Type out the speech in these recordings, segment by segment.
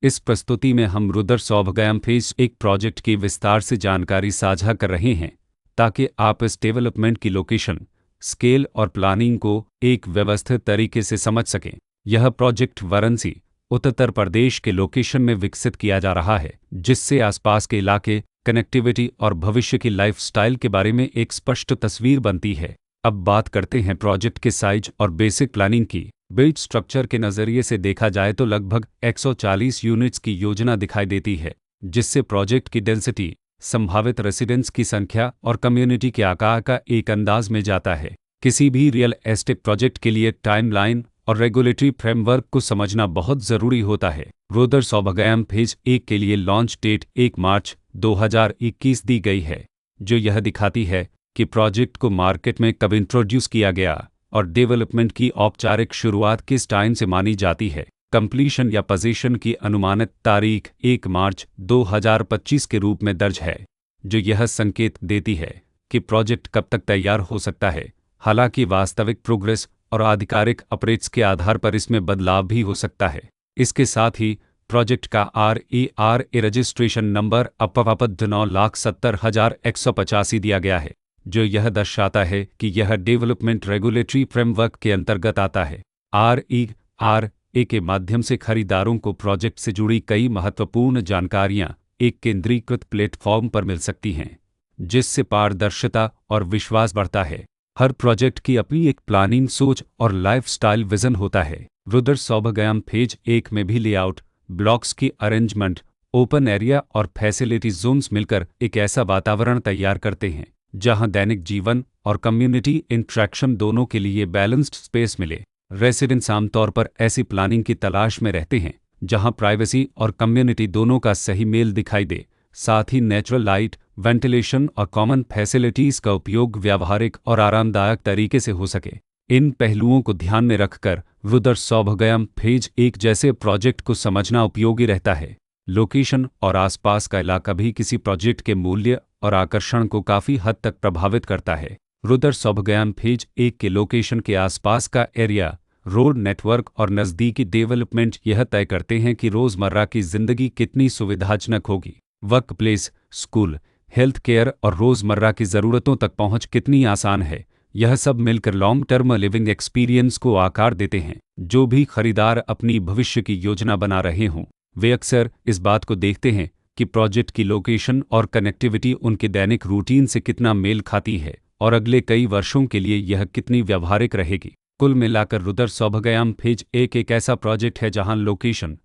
इस प्रस्तुति में हम रुद्र सौभगयाम फेज 1 प्रोजेक्ट की विस्तार से जानकारी साझा कर रहे हैं ताकि आप इस डेवलपमेंट की लोकेशन, स्केल और प्लानिंग को एक व्यवस्थित तरीके से समझ सकें। यह प्रोजेक्ट वाराणसी, उत्तर प्रदेश के लोकेशन में विकसित किया जा रहा है, जिससे आसपास के इलाके, कनेक्टिविटी और भविष्य की लाइफस्टाइल के बारे में एक स्पष्ट तस्वीर बनती है। अब बात करते हैं प्रोजेक्ट के साइज और बेसिक प्लानिंग की। बिल्ड स्ट्रक्चर के नज़रिए से देखा जाए तो लगभग 140 यूनिट्स की योजना दिखाई देती है, जिससे प्रोजेक्ट की डेंसिटी, संभावित रेसिडेंट्स की संख्या और कम्युनिटी के आकार का एक अंदाज में जाता है। किसी भी रियल एस्टेट प्रोजेक्ट के लिए टाइमलाइन और रेगुलेटरी फ्रेमवर्क को समझना बहुत ज़रूरी होता है। रुद्र सौभगयाम फेज 1 के लिए लॉन्च डेट 1 मार्च 2021 दी गई है, जो यह दिखाती है कि प्रोजेक्ट को मार्केट में कब इंट्रोड्यूस किया गया और डेवलपमेंट की औपचारिक शुरुआत किस टाइम से मानी जाती है। कंप्लीशन या पोजीशन की अनुमानित तारीख 1 मार्च 2025 के रूप में दर्ज है, जो यह संकेत देती है कि प्रोजेक्ट कब तक तैयार हो सकता है। हालांकि वास्तविक प्रोग्रेस और आधिकारिक अपडेट्स के आधार पर इसमें बदलाव भी हो सकता है। इसके साथ ही प्रोजेक्ट का RERA रजिस्ट्रेशन नंबर अप 9,70,185 दिया गया है, जो यह दर्शाता है कि यह डेवलपमेंट रेगुलेटरी फ्रेमवर्क के अंतर्गत आता है। RERA के माध्यम से खरीदारों को प्रोजेक्ट से जुड़ी कई महत्वपूर्ण जानकारियां एक केंद्रीकृत प्लेटफॉर्म पर मिल सकती हैं, जिससे पारदर्शिता और विश्वास बढ़ता है। हर प्रोजेक्ट की अपनी एक प्लानिंग सोच और लाइफस्टाइल विजन होता है। रुद्र सौभगयाम फेज 1 में भी लेआउट, ब्लॉक्स की अरेंजमेंट, ओपन एरिया और फैसिलिटी जोन्स मिलकर एक ऐसा वातावरण तैयार करते हैं जहां दैनिक जीवन और कम्युनिटी इंटरेक्शन दोनों के लिए बैलेंस्ड स्पेस मिले। रेसिडेंट्स आमतौर पर ऐसी प्लानिंग की तलाश में रहते हैं जहां प्राइवेसी और कम्युनिटी दोनों का सही मेल दिखाई दे, साथ ही नेचुरल लाइट, वेंटिलेशन और कॉमन फैसिलिटीज का उपयोग व्यावहारिक और आरामदायक तरीके से हो सके। इन पहलुओं को ध्यान में रखकर रुद्र सौभगयाम फेज 1 जैसे प्रोजेक्ट को समझना उपयोगी रहता है। लोकेशन और आसपास का इलाका भी किसी प्रोजेक्ट के मूल्य और आकर्षण को काफ़ी हद तक प्रभावित करता है। रुद्र सौभगयाम फेज 1 के लोकेशन के आसपास का एरिया, रोड नेटवर्क और नज़दीकी डेवलपमेंट यह तय करते हैं कि रोज़मर्रा की ज़िंदगी कितनी सुविधाजनक होगी। Work place, school, health care और रोज़मर्रा की ज़रूरतों तक पहुंच कितनी आसान है। यह सब मिलकर लॉन्ग टर्म लिविंग एक्सपीरियंस को आकार देते हैं। जो भी खरीदार अपनी भविष्य की योजना बना रहे हों, वे अक्सर इस बात को देखते हैं कि प्रोजेक्ट की लोकेशन और कनेक्टिविटी उनके दैनिक रूटीन से कितना मेल खाती है और अगले कई वर्षों के लिए यह कितनी व्यावहारिक रहेगी। कुल मिलाकर रुद्र सौभगयाम फेज 1 एक ऐसा प्रोजेक्ट है जहां लोकेशन,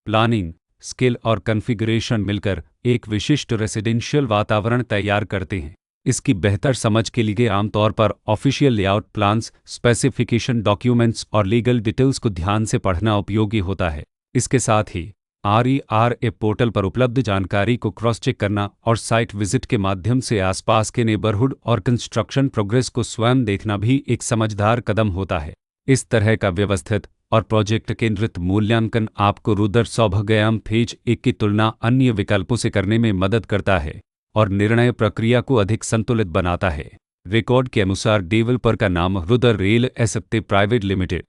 प्लानिंग, स्केल और कॉन्फ़िगरेशन मिलकर एक विशिष्ट रेसिडेंशियल वातावरण तैयार करते हैं। इसकी बेहतर समझ के लिए आमतौर पर official layout plans, specification documents और लीगल डिटेल्स को ध्यान से पढ़ना उपयोगी होता है। इसके साथ ही RERA पोर्टल पर उपलब्ध जानकारी को क्रॉस चेक करना और साइट विजिट के माध्यम से आसपास के नेबरहुड और कंस्ट्रक्शन प्रोग्रेस को स्वयं देखना भी एक समझदार कदम होता है। इस तरह का व्यवस्थित और प्रोजेक्ट केंद्रित मूल्यांकन आपको रुद्र सौभगयाम फेज 1 की तुलना अन्य विकल्पों से करने में मदद करता है और निर्णय प्रक्रिया को अधिक संतुलित बनाता है। रिकॉर्ड के अनुसार डेवलपर का नाम Rudra real estate private limited